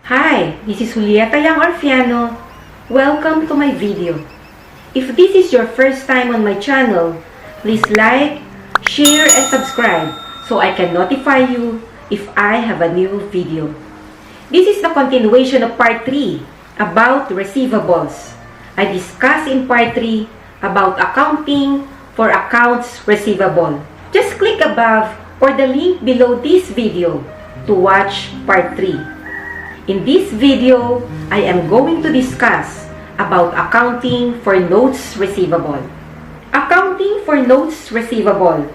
Hi, this is Juliet Yang Orfiano. Welcome to my video. If this is your first time on my channel, please like, share, and subscribe so I can notify you if I have a new video. This is the continuation of part 3 about receivables. I discussed in part 3 about accounting for accounts receivable. Just click above or the link below this video to watch part 3. In this video, I am going to discuss about accounting for notes receivable. Accounting for notes receivable.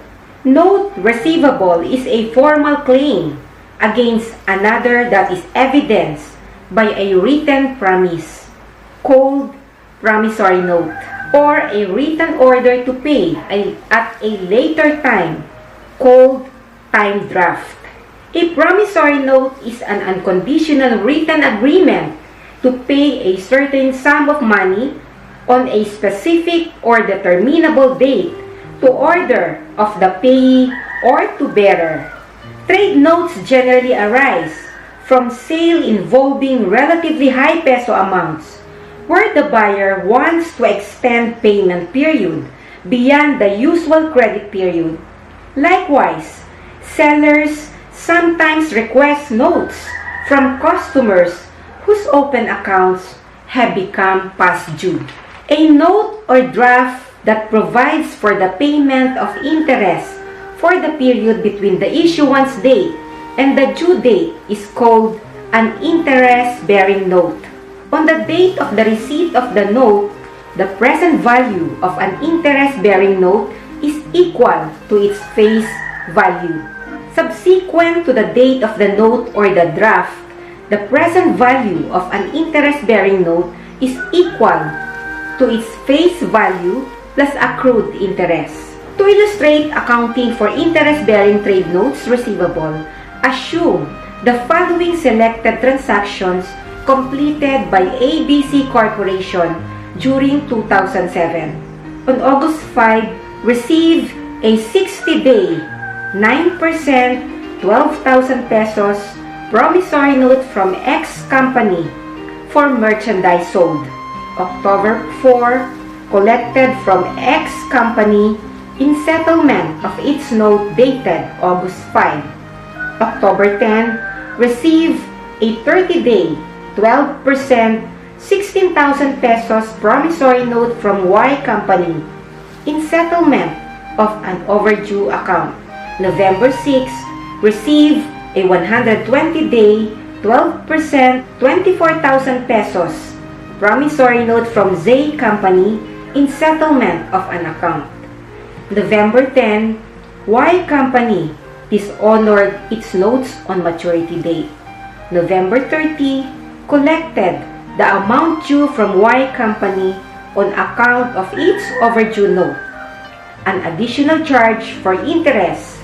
Note receivable is a formal claim against another that is evidenced by a written promise, called promissory note, or a written order to pay at a later time, called time draft. A promissory note is an unconditional written agreement to pay a certain sum of money on a specific or determinable date to order of the payee or to bearer. Trade notes generally arise from sale involving relatively high peso amounts, where the buyer wants to extend payment period beyond the usual credit period. Likewise, sellers sometimes request notes from customers whose open accounts have become past due. A note or draft that provides for the payment of interest for the period between the issuance date and the due date is called an interest-bearing note. On the date of the receipt of the note, the present value of an interest-bearing note is equal to its face value. Subsequent to the date of the note or the draft, the present value of an interest-bearing note is equal to its face value plus accrued interest. To illustrate accounting for interest-bearing trade notes receivable, assume the following selected transactions completed by ABC Corporation during 2007. On August 5, received a 60-day 9% 12,000 pesos promissory note from X company for merchandise sold. October 4, collected from X company in settlement of its note dated August 5. October 10, received a 30-day 12% 16,000 pesos promissory note from Y company in settlement of an overdue account. November 6, received a 120-day 12% 24,000 pesos promissory note from Z company in settlement of an account. November 10, Y company dishonored its notes on maturity date. November 30, collected the amount due from Y company on account of its overdue note. An additional charge for interest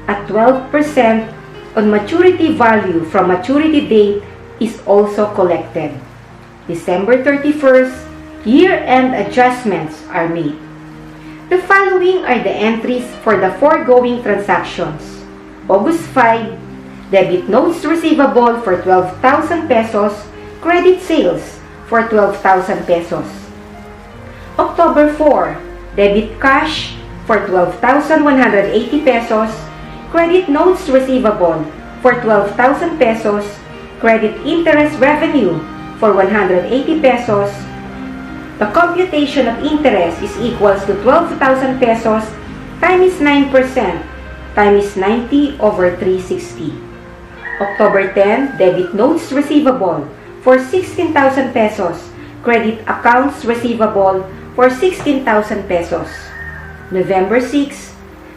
at 12% on maturity value from maturity date is also collected. December 31st, year-end adjustments are made. The following are the entries for the foregoing transactions. August 5, debit notes receivable for 12,000 pesos, credit sales for 12,000 pesos. October 4, debit cash for 12,180 pesos, credit notes receivable for 12,000 pesos, credit interest revenue for 180 pesos. The computation of interest is equals to 12,000 pesos times 9% times 90 over 360. October 10, debit notes receivable for 16,000 pesos, credit accounts receivable for 16,000 pesos. November 6,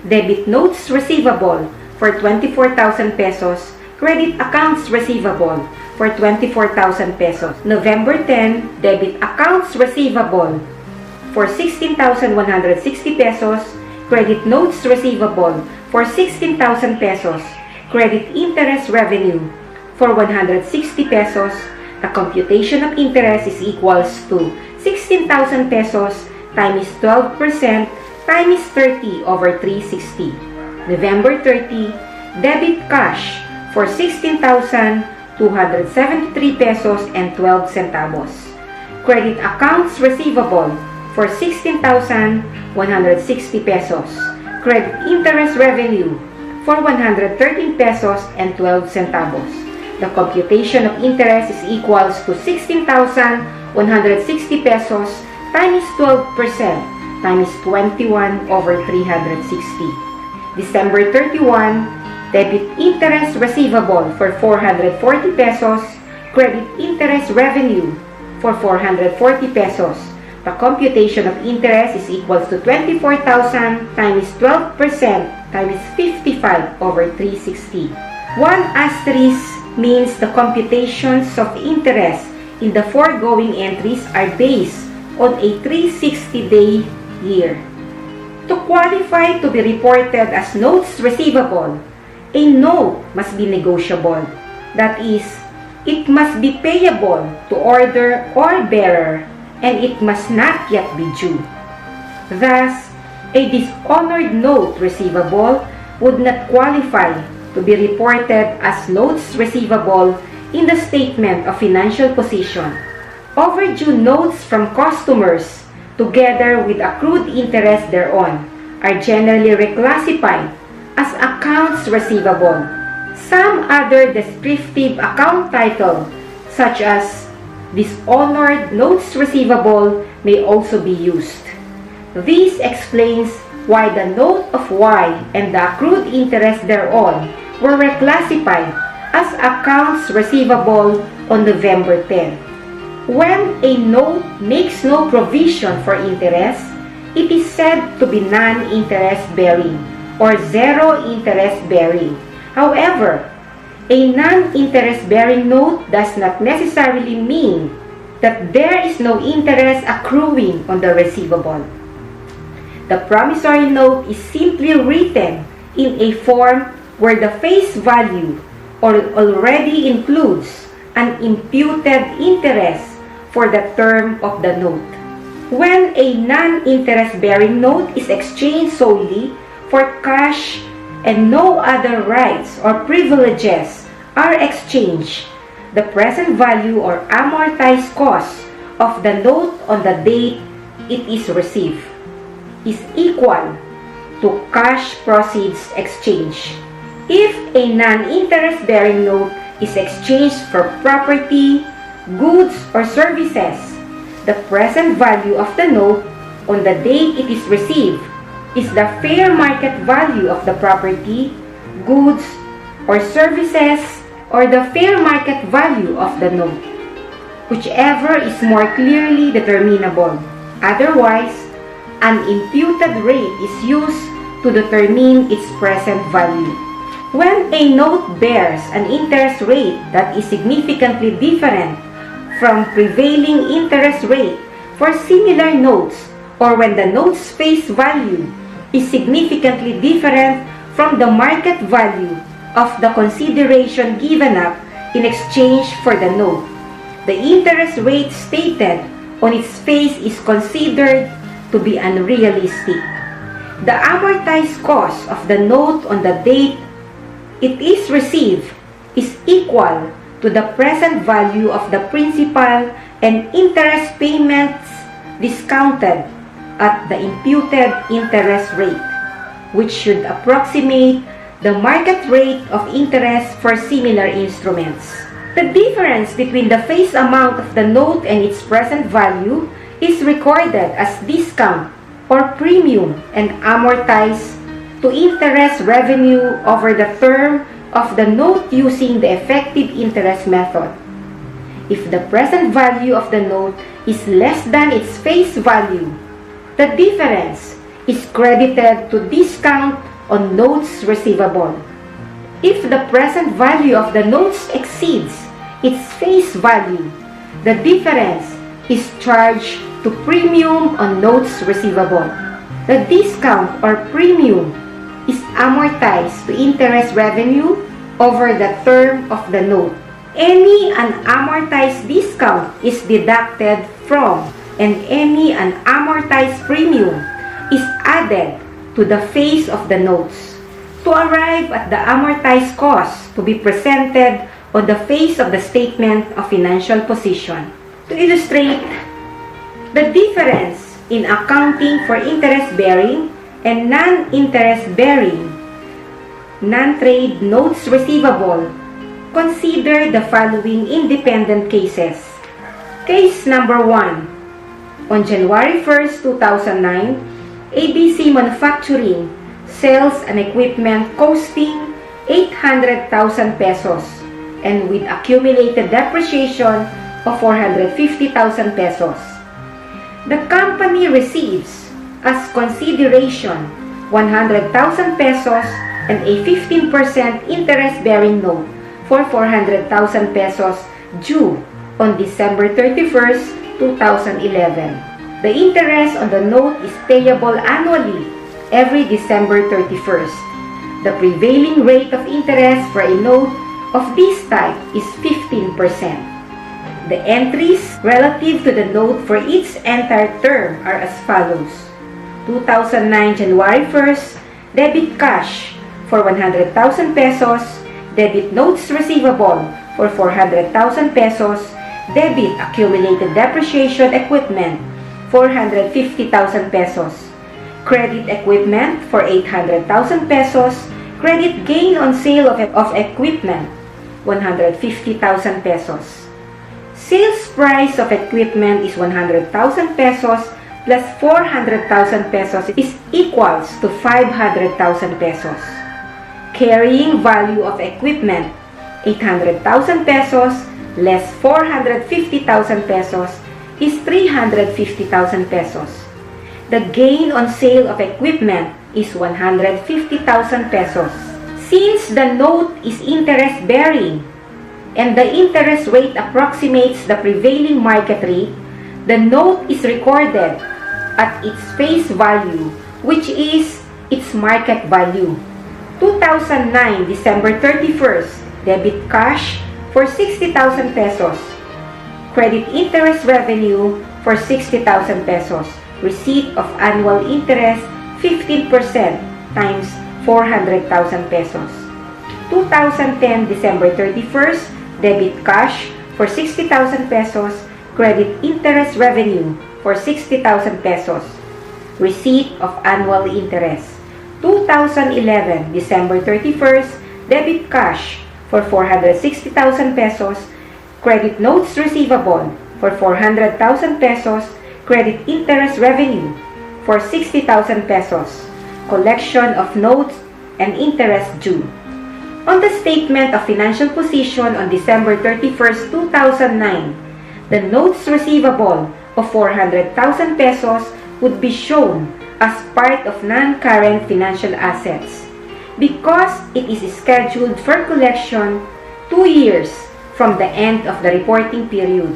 debit notes receivable for 24,000 pesos, credit accounts receivable for 24,000 pesos. November 10, debit accounts receivable for 16,160 pesos, credit notes receivable for 16,000 pesos, credit interest revenue for 160 pesos. The computation of interest is equals to 16,000 pesos times 12% times 30 over 360. November 30, debit cash for 16,180 273 pesos and 12 centavos. Credit accounts receivable for 16,160 pesos. Credit interest revenue for 113 pesos and 12 centavos. The computation of interest is equals to 16,160 pesos times 12% times 21 over 360. December 31, debit interest receivable for 440 pesos, credit interest revenue for 440 pesos. The computation of interest is equals to 24,000 times 12% times 55 over 360. 1 asterisk means the computations of interest in the foregoing entries are based on a 360-day year. To qualify to be reported as notes receivable, a note must be negotiable. That is, it must be payable to order or bearer, and it must not yet be due. Thus, a dishonored note receivable would not qualify to be reported as notes receivable in the statement of financial position. Overdue notes from customers, together with accrued interest thereon, are generally reclassified as accounts receivable. Some other descriptive account title, such as dishonored notes receivable, may also be used. This explains why the note of Y and the accrued interest thereon were reclassified as accounts receivable on November 10. When a note makes no provision for interest, it is said to be non-interest bearing or zero interest bearing. However, a non-interest bearing note does not necessarily mean that there is no interest accruing on the receivable. The promissory note is simply written in a form where the face value already includes an imputed interest for the term of the note. When a non-interest bearing note is exchanged solely for cash and no other rights or privileges are exchanged, the present value or amortized cost of the note on the date it is received is equal to cash proceeds exchange. If a non-interest bearing note is exchanged for property, goods, or services, the present value of the note on the date it is received is the fair market value of the property, goods, or services, or the fair market value of the note, whichever is more clearly determinable. Otherwise, an imputed rate is used to determine its present value. When a note bears an interest rate that is significantly different from prevailing interest rate for similar notes, or when the note's face value is significantly different from the market value of the consideration given up in exchange for the note, the interest rate stated on its face is considered to be unrealistic. The amortized cost of the note on the date it is received is equal to the present value of the principal and interest payments discounted at the imputed interest rate, which should approximate the market rate of interest for similar instruments. The difference between the face amount of the note and its present value is recorded as discount or premium and amortized to interest revenue over the term of the note using the effective interest method. If the present value of the note is less than its face value, the difference is credited to discount on notes receivable. If the present value of the notes exceeds its face value, the difference is charged to premium on notes receivable. The discount or premium is amortized to interest revenue over the term of the note. Any unamortized discount is deducted from, and any unamortized premium is added to the face of the notes. To arrive at the amortized cost to be presented on the face of the statement of financial position. To illustrate the difference in accounting for interest-bearing and non-interest-bearing non-trade notes receivable, consider the following independent cases. Case number 1. On January 1st, 2009, ABC Manufacturing sells an equipment costing 800,000 pesos and with accumulated depreciation of 450,000 pesos. The company receives as consideration 100,000 pesos and a 15% interest-bearing note for 400,000 pesos due on December 31st, 2011. The interest on the note is payable annually every December 31st. The prevailing rate of interest for a note of this type is 15%. The entries relative to the note for its entire term are as follows. 2009 January 1st, debit cash for 100,000 pesos, debit notes receivable for 400,000 pesos, debit accumulated depreciation equipment 450,000 pesos, credit equipment for 800,000 pesos, credit gain on sale of equipment 150,000 pesos. Sales price of equipment is 100,000 pesos plus 400,000 pesos is equals to 500,000 pesos. Carrying value of equipment 800,000 pesos less 450,000 pesos is 350,000 pesos. The gain on sale of equipment is 150,000 pesos. Since the note is interest-bearing and the interest rate approximates the prevailing market rate, the note is recorded at its face value, which is its market value. 2009 December 31st, debit cash for 60,000 pesos, credit interest revenue for 60,000 pesos, receipt of annual interest 15% times 400,000 pesos. 2010 December 31st, debit cash for 60,000 pesos, credit interest revenue for 60,000 pesos, receipt of annual interest. 2011 December 31st, debit cash for 460,000 pesos, credit notes receivable for 400,000 pesos, credit interest revenue for 60,000 pesos, collection of notes and interest due. On the statement of financial position on December 31st, 2009, the notes receivable of 400,000 pesos would be shown as part of non-current financial assets because it is scheduled for collection 2 years from the end of the reporting period.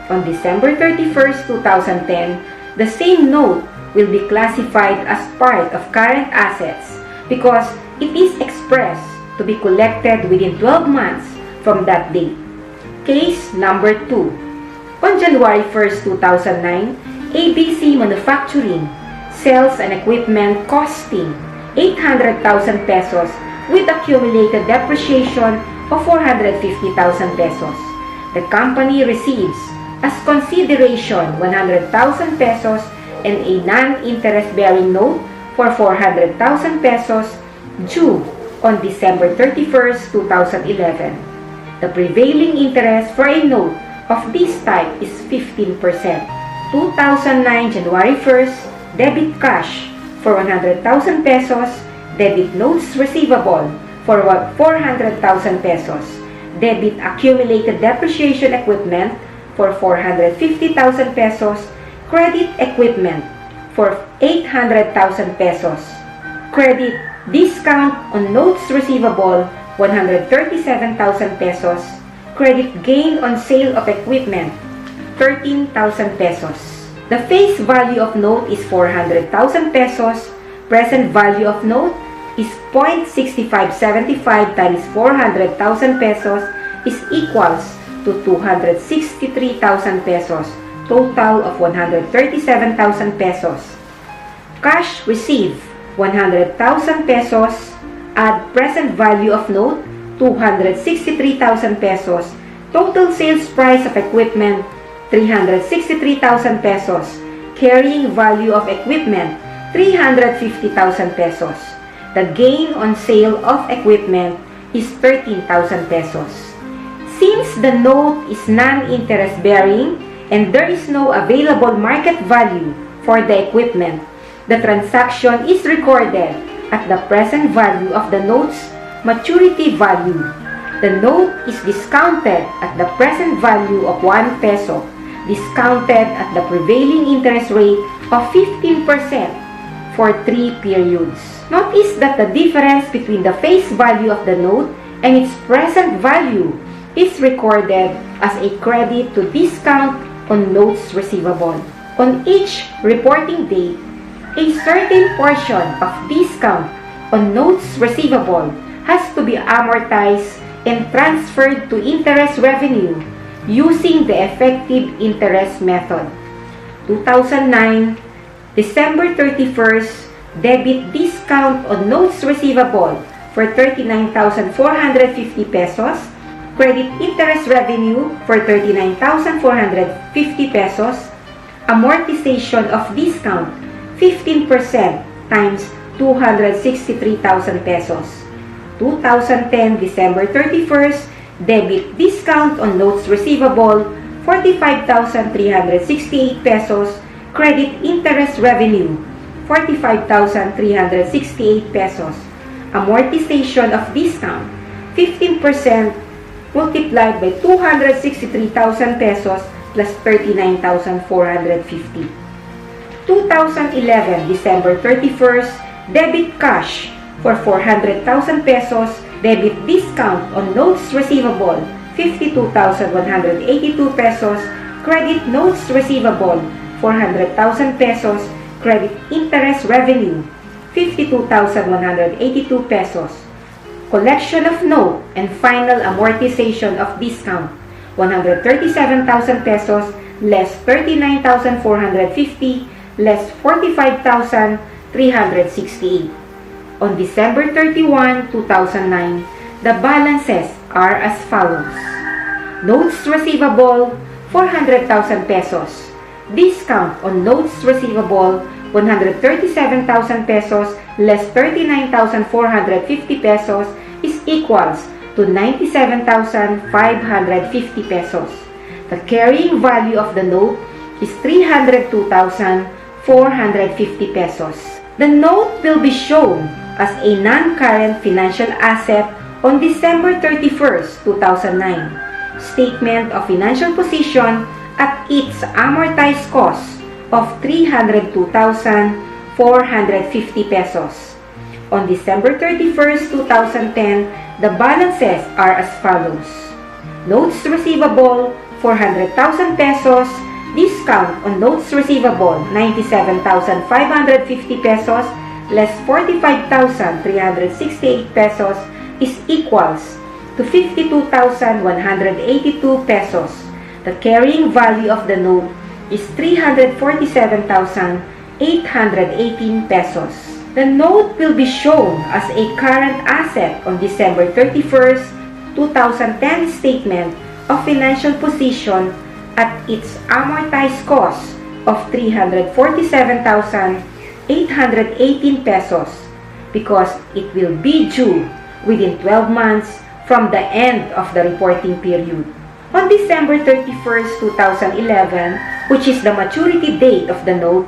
On December 31st, 2010, the same note will be classified as part of current assets because it is expressed to be collected within 12 months from that date. Case number 2. On January 1st, 2009, ABC Manufacturing sells an equipment costing 800,000 pesos with accumulated depreciation of 450,000 pesos. The company receives as consideration 100,000 pesos and a non-interest-bearing note for 400,000 pesos due on December 31st, 2011. The prevailing interest for a note of this type is 15%. 2009 January 1st, debit cash for 100,000 pesos, debit notes receivable for 400,000 pesos, debit accumulated depreciation equipment for 450,000 pesos, credit equipment for 800,000 pesos, credit discount on notes receivable 137,000 pesos, credit gain on sale of equipment 13,000 pesos. The face value of note is 400,000 pesos. Present value of note is 0.6575 times 400,000 pesos is equals to 263,000 pesos. Total of 137,000 pesos. Cash received 100,000 pesos. Add present value of note 263,000 pesos. Total sales price of equipment, 363,000 pesos. Carrying value of equipment, 350,000 pesos. The gain on sale of equipment is 13,000 pesos. Since the note is non-interest bearing and there is no available market value for the equipment, the transaction is recorded at the present value of the note's maturity value. The note is discounted at the present value of 1 peso, discounted at the prevailing interest rate of 15% for 3 periods. Notice that the difference between the face value of the note and its present value is recorded as a credit to discount on notes receivable. On each reporting date, a certain portion of discount on notes receivable has to be amortized and transferred to interest revenue using the effective interest method. 2009, December 31st, debit discount on notes receivable for 39,450 pesos, credit interest revenue for 39,450 pesos, amortization of discount 15% times 263,000 pesos. 2010, December 31st, debit discount on notes receivable, 45,368 pesos, credit interest revenue, 45,368 pesos, amortization of discount, 15% multiplied by 263,000 pesos plus 39,450. 2011, December 31st, debit cash for 400,000 pesos, debit discount on notes receivable, 52,182 pesos, credit notes receivable, 400,000 pesos, credit interest revenue, 52,182 pesos, collection of note and final amortization of discount, 137,000 pesos, less 39,450, less 45,368. On December 31, 2009, the balances are as follows. Notes receivable, 400,000 pesos. Discount on notes receivable, 137,000 pesos less 39,450 pesos is equals to 97,550 pesos. The carrying value of the note is 302,450 pesos. The note will be shown as a non-current financial asset on December 31st, 2009. Statement of financial position at its amortized cost of 302,450 pesos. On December 31st, 2010, the balances are as follows. Notes receivable, 400,000 pesos. Discount on notes receivable, 97,550 pesos less 45,368 pesos is equals to 52,182 pesos. The carrying value of the note is 347,818 pesos. The note will be shown as a current asset on December 31st, 2010 statement of financial position at its amortized cost of 347,818 pesos because it will be due within 12 months from the end of the reporting period. On December 31st, 2011, which is the maturity date of the note,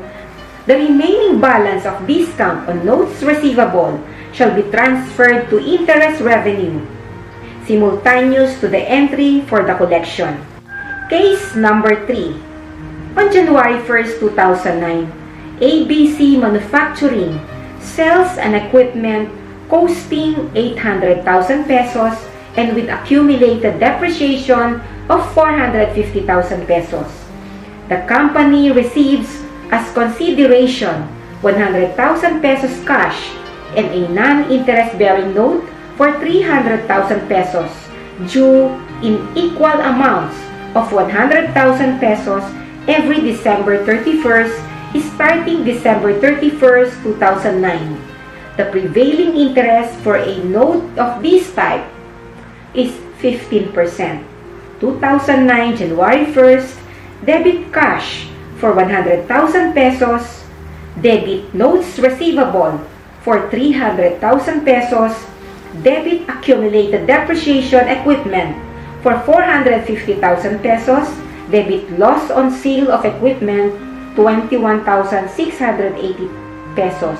the remaining balance of discount on notes receivable shall be transferred to interest revenue, simultaneous to the entry for the collection. Case number 3. On January 1st, 2009, ABC Manufacturing sells an equipment costing 800,000 pesos and with accumulated depreciation of 450,000 pesos. The company receives as consideration 100,000 pesos cash and a non-interest-bearing note for 300,000 pesos due in equal amounts of 100,000 pesos every December 31st starting December 31st, 2009. The prevailing interest for a note of this type is 15%. 2009 January 1st, debit cash for 100,000 pesos, debit notes receivable for 300,000 pesos, debit accumulated depreciation equipment for 450,000 pesos, debit loss on sale of equipment 21,680 pesos,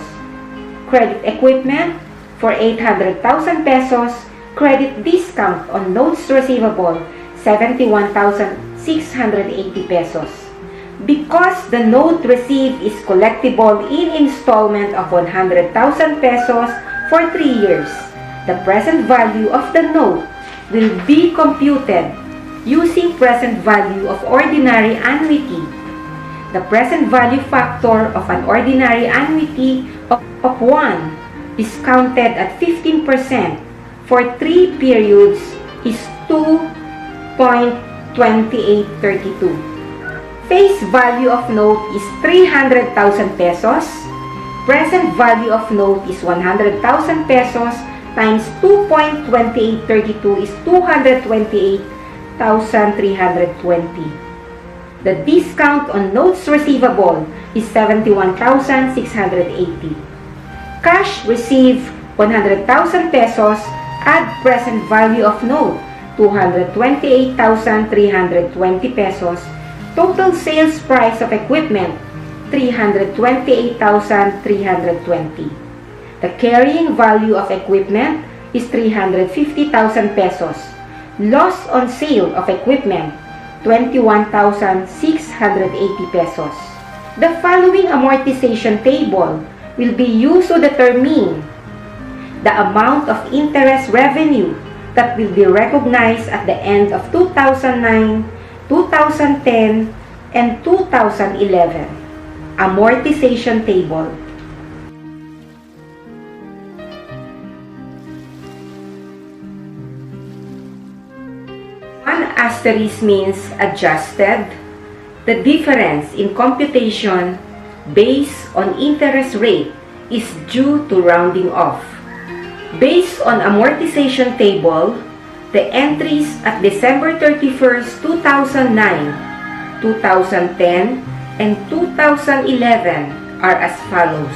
credit equipment for 800,000 pesos, credit discount on notes receivable 71,680 pesos. Because the note received is collectible in installment of 100,000 pesos for 3 years, the present value of the note will be computed using present value of ordinary annuity. The present value factor of an ordinary annuity of 1 discounted at 15% for 3 periods is 2.2832. Face value of note is 300,000 pesos. Present value of note is 100,000 pesos times 2.2832 is 228,320. The discount on notes receivable is 71,680. Cash received 100,000 pesos, add present value of note 228,320 pesos, total sales price of equipment 328,320. The carrying value of equipment is 350,000 pesos. Loss on sale of equipment 21,680 pesos. The following amortization table will be used to determine the amount of interest revenue that will be recognized at the end of 2009, 2010, and 2011. Amortization table. One asterisk means adjusted. The difference in computation based on interest rate is due to rounding off. Based on amortization table, the entries at December 31st, 2009, 2010, and 2011 are as follows.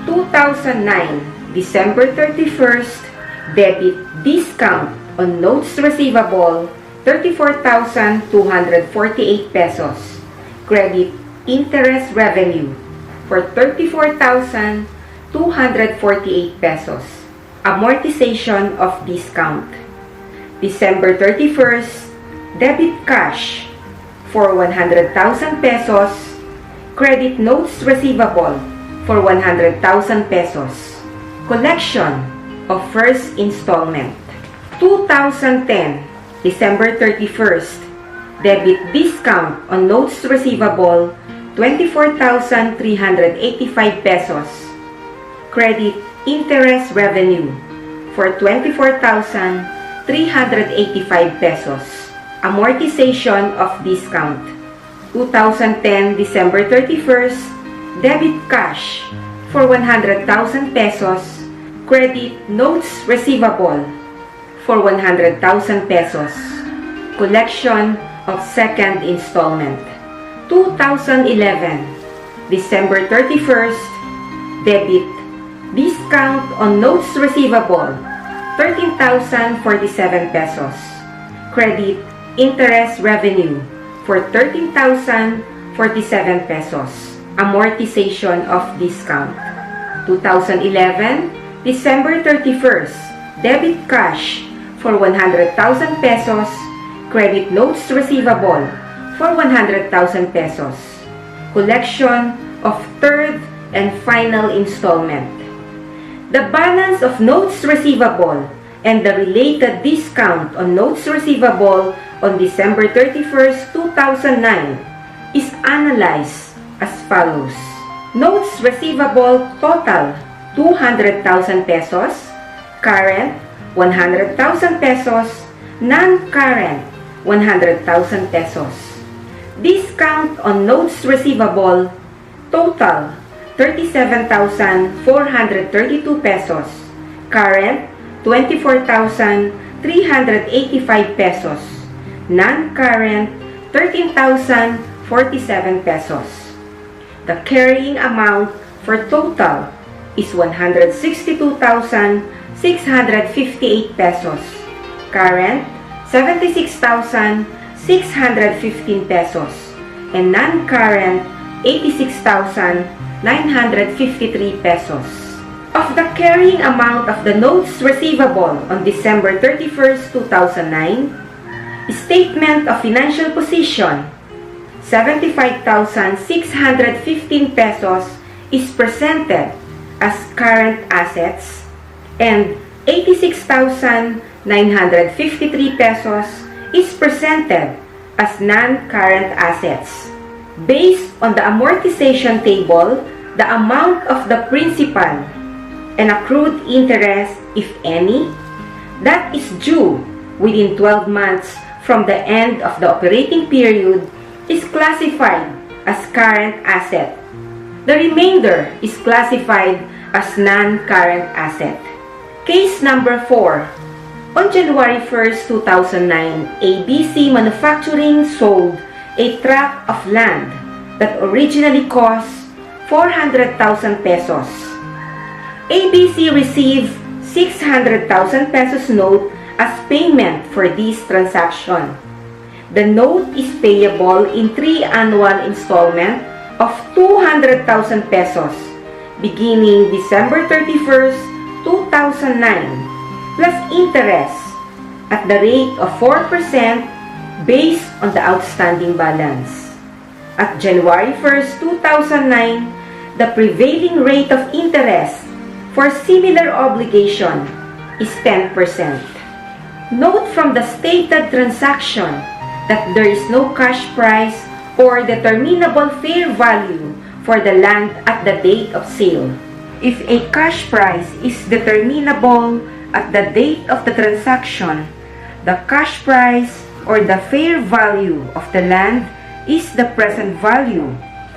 2009, December 31st, debit discount on notes receivable 34,248 pesos. Credit interest revenue for 34,248 pesos. Amortization of discount. December 31st, debit cash for 100,000 pesos. Credit notes receivable for 100,000 pesos. Collection of first installment. 2010, December 31st, debit discount on notes receivable 24,385 pesos. Credit interest revenue for 24,385 pesos. Amortization of discount. 2010 December 31st, debit cash for 100,000 pesos. Credit notes receivable for 100,000 pesos. Collection of second installment. 2011 December 31st, debit discount on notes receivable 13,047 pesos. Credit interest revenue for 13,047 pesos. Amortization of discount. 2011 December 31st, debit cash for 100,000 pesos. Credit notes receivable for 100,000 pesos. Collection of third and final installment. The balance of notes receivable and the related discount on notes receivable on December 31st, 2009 is analyzed as follows. Notes receivable total 200,000 pesos, current 100,000 pesos, non-current 100,000 pesos. Discount on notes receivable total 37,432 pesos, current 24,320 13,385 pesos. Non-current, 13,047 pesos. The carrying amount for total is 162,658 pesos. Current, 76,615 pesos. And non-current, 86,953 pesos. Of the carrying amount of the notes receivable on December 31st, 2009, Statement of Financial Position, 75,615 pesos is presented as current assets and 86,953 pesos is presented as non-current assets. Based on the amortization table, the amount of the principal and accrued interest, if any, that is due within 12 months from the end of the operating period is classified as current asset. The remainder is classified as non-current asset. Case number 4. On January 1st, 2009, ABC Manufacturing sold a tract of land that originally cost 400,000 pesos. ABC received 600,000 pesos note as payment for this transaction. The note is payable in 3 annual installments of 200,000 pesos beginning December 31st, 2009 plus interest at the rate of 4% based on the outstanding balance. At January 1st, 2009, the prevailing rate of interest for similar obligation is 10%. Note from the stated transaction that there is no cash price or determinable fair value for the land at the date of sale. If a cash price is determinable at the date of the transaction, the cash price or the fair value of the land is the present value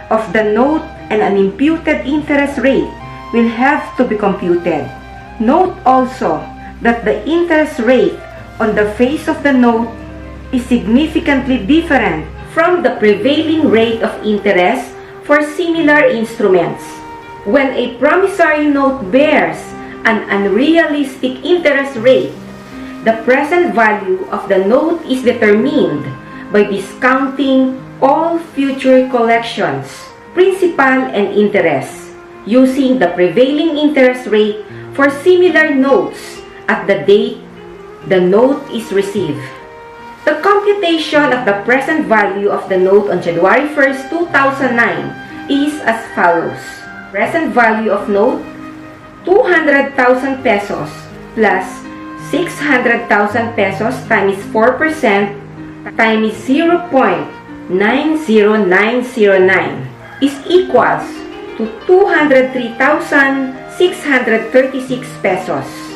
of the note, and an imputed interest rate will have to be computed. Note also that the interest rate on the face of the note is significantly different from the prevailing rate of interest for similar instruments. When a promissory note bears an unrealistic interest rate, the present value of the note is determined by discounting all future collections, principal and interest, using the prevailing interest rate for similar notes at the date the note is received. The computation of the present value of the note on January 1st, 2009 is as follows. Present value of note, 200,000 pesos plus 600,000 pesos times 4% times 0.90909 is equals to 203,636 pesos.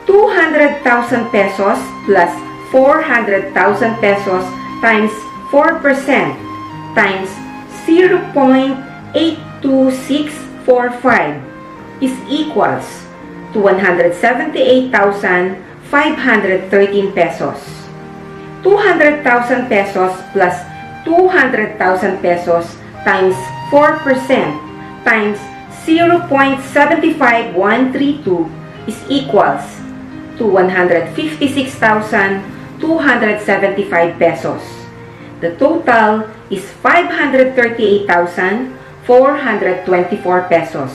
200,000 pesos plus 400,000 pesos times 4% times 0.82645 is equals to 178,513 pesos. 200,000 pesos plus 200,000 pesos times 4% times 0.75132 is equals to 156,275 pesos. The total is 538,424 pesos.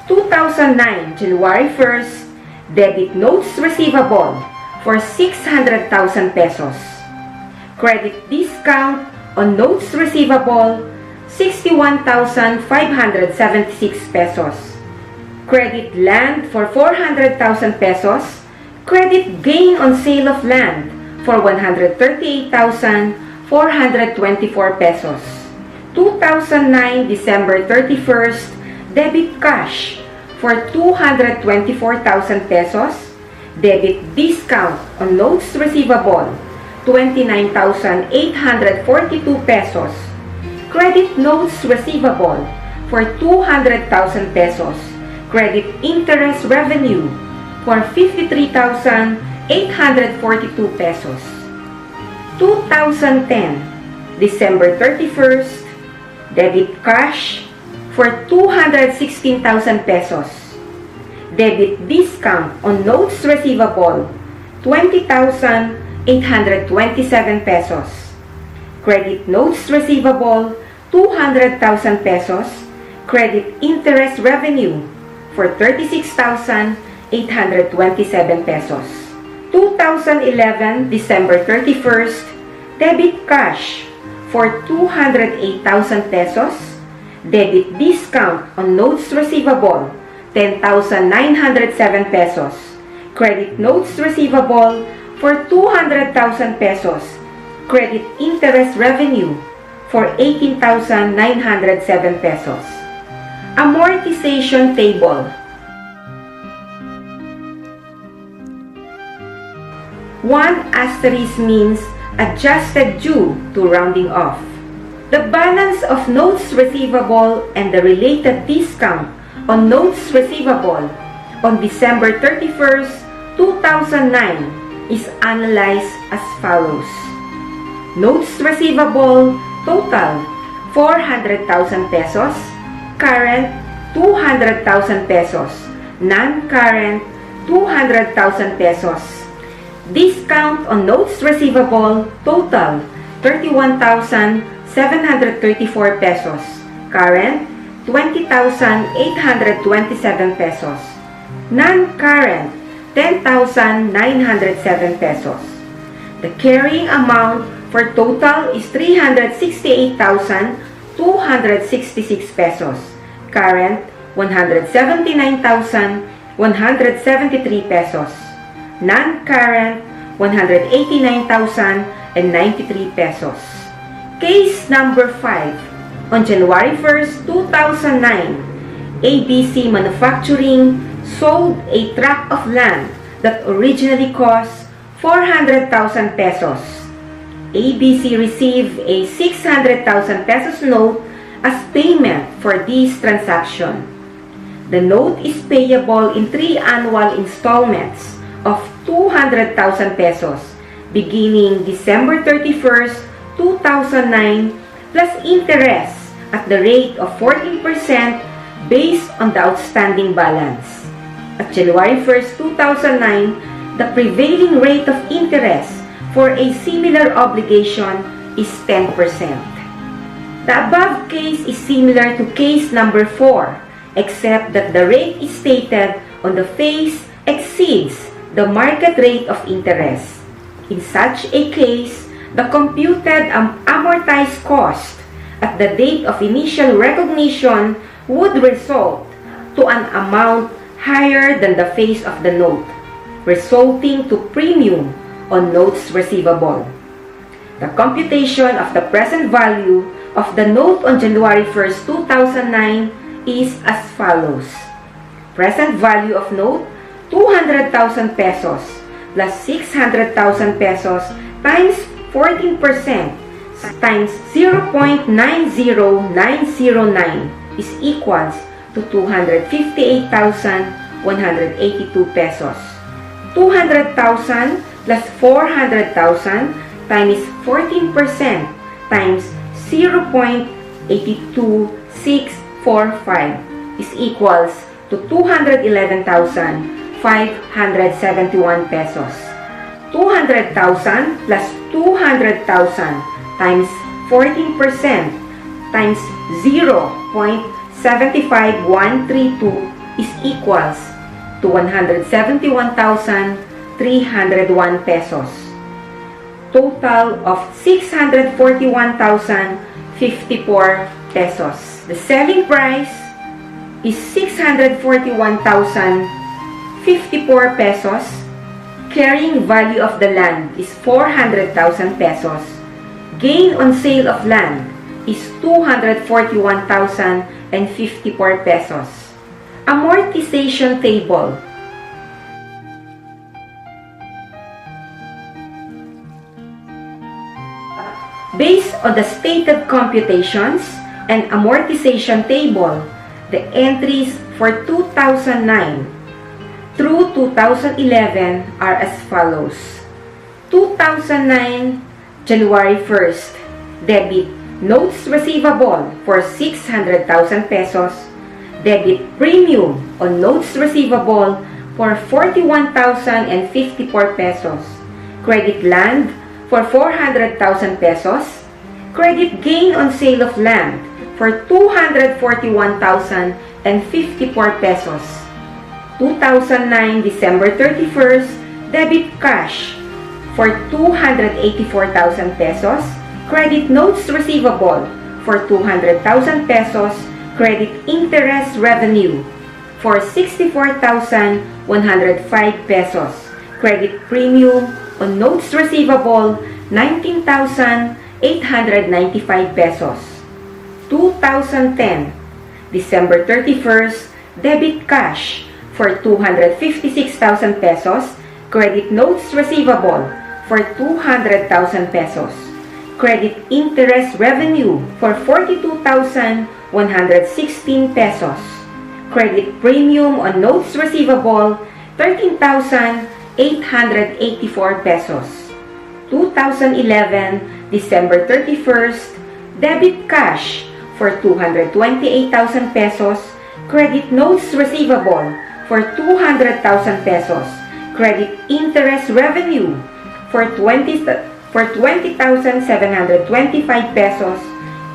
2009 January 1st, debit notes receivable for 600,000 pesos. Credit discount on notes receivable, 61,576 pesos. Credit land for 400,000 pesos. Credit gain on sale of land for 138,424 pesos. 2009 December 31st, debit cash for 224,000 pesos. Debit discount on notes receivable, 29,842 pesos. Credit notes receivable for 200,000 pesos. Credit interest revenue for 53,800 842 pesos. 2010, December 31st, debit cash for 216,000 pesos. Debit discount on notes receivable, 20,827 pesos. Credit notes receivable, 200,000 pesos. Credit interest revenue for 36,827 pesos. 2011, December 31st, debit cash for 208,000 pesos. Debit discount on notes receivable, 10,907 pesos. Credit notes receivable for 200,000 pesos. Credit interest revenue for 18,907 pesos. Amortization table. 1* means adjusted due to rounding off. The balance of notes receivable and the related discount on notes receivable on December 31st, 2009 is analyzed as follows. Notes receivable total 400,000 pesos, current 200,000 pesos, non-current 200,000 pesos. Discount on notes receivable total 31,734 pesos, current 20,827 pesos, non-current 10,907 pesos. The carrying amount for total is 368,266 pesos, current 179,173 pesos, non-current 189,093 pesos. Case number 5. On January 1st, 2009, ABC Manufacturing sold a tract of land that originally cost 400,000 pesos. ABC received a 600,000 pesos note as payment for this transaction. The note is payable in 3 annual installments of 200,000 pesos beginning December 31st, 2009 plus interest at the rate of 14% based on the outstanding balance. At January 1st, 2009, the prevailing rate of interest for a similar obligation is 10%. The above case is similar to case number 4, except that the rate is stated on the face exceeds the market rate of interest. In such a case, the computed amortized cost at the date of initial recognition would result to an amount higher than the face of the note, resulting to premium on notes receivable. The computation of the present value of the note on January 1st, 2009 is as follows. Present value of note, 200,000 pesos plus 600,000 pesos times 14% times 0.90909 is equals to 258,182 pesos. 200,000 plus 400,000 times 14% times 0.82645 is equals to 211,571 pesos. 200,000 plus 200,000 times 14% times 0.75132 is equals to 171,301 pesos. Total of 641,054 pesos. The selling price is 641,054 pesos. Carrying value of the land is 400,000 pesos. Gain on sale of land is 241,054 pesos. Amortization table. Based on the stated computations and amortization table, the entries for 2009. through 2011 are as follows. 2009, January 1st, debit notes receivable for 600,000 pesos, debit premium on notes receivable for 41,054 pesos, credit land for 400,000 pesos, credit gain on sale of land for 241,054 pesos. 2009 December 31st, debit cash for 284,000 pesos, credit notes receivable for 200,000 pesos, credit interest revenue for 64,105 pesos, credit premium on notes receivable 19,895 pesos. 2010 December 31st, debit cash for 256,000 pesos, credit notes receivable for 200,000 pesos, credit interest revenue for 42,116 pesos, credit premium on notes receivable 13,884 pesos. 2011 December 31st, debit cash for 228,000 pesos, credit notes receivable for 200,000 pesos, credit interest revenue for 20,725 pesos,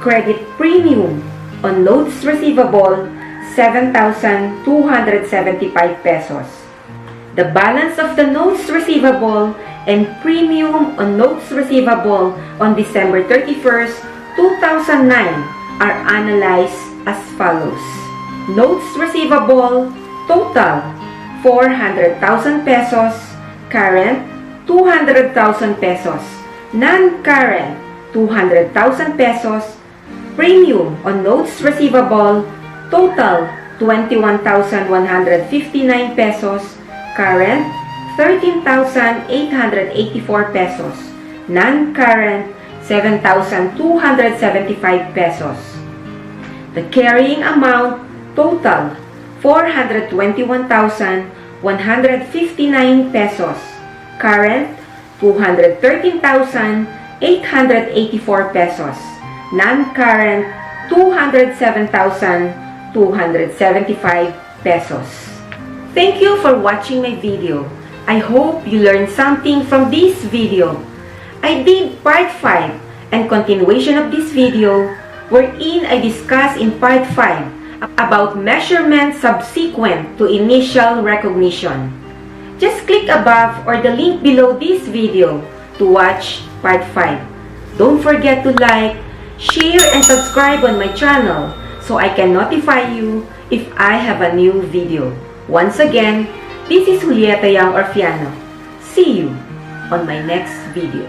credit premium on notes receivable 7,275 pesos. The balance of the notes receivable and premium on notes receivable on December 31st, 2009 are analyzed as follows. Notes receivable total 400,000 pesos, current 200,000 pesos, non-current 200,000 pesos, premium on notes receivable total 21,159 pesos, current 13,884 pesos, non-current 7,275 pesos. The carrying amount total 421,159 pesos, current 213,884 pesos, non-current 207,275 pesos. Thank you for watching my video. I hope you learned something from this video. I did part 5 and continuation of this video wherein I discuss in part 5 about measurement subsequent to initial recognition. Just click above or the link below this video to watch part 5. Don't forget to like, share, and subscribe on my channel so I can notify you if I have a new video. Once again, this is Juliet, Young Orfiano. See you on my next video.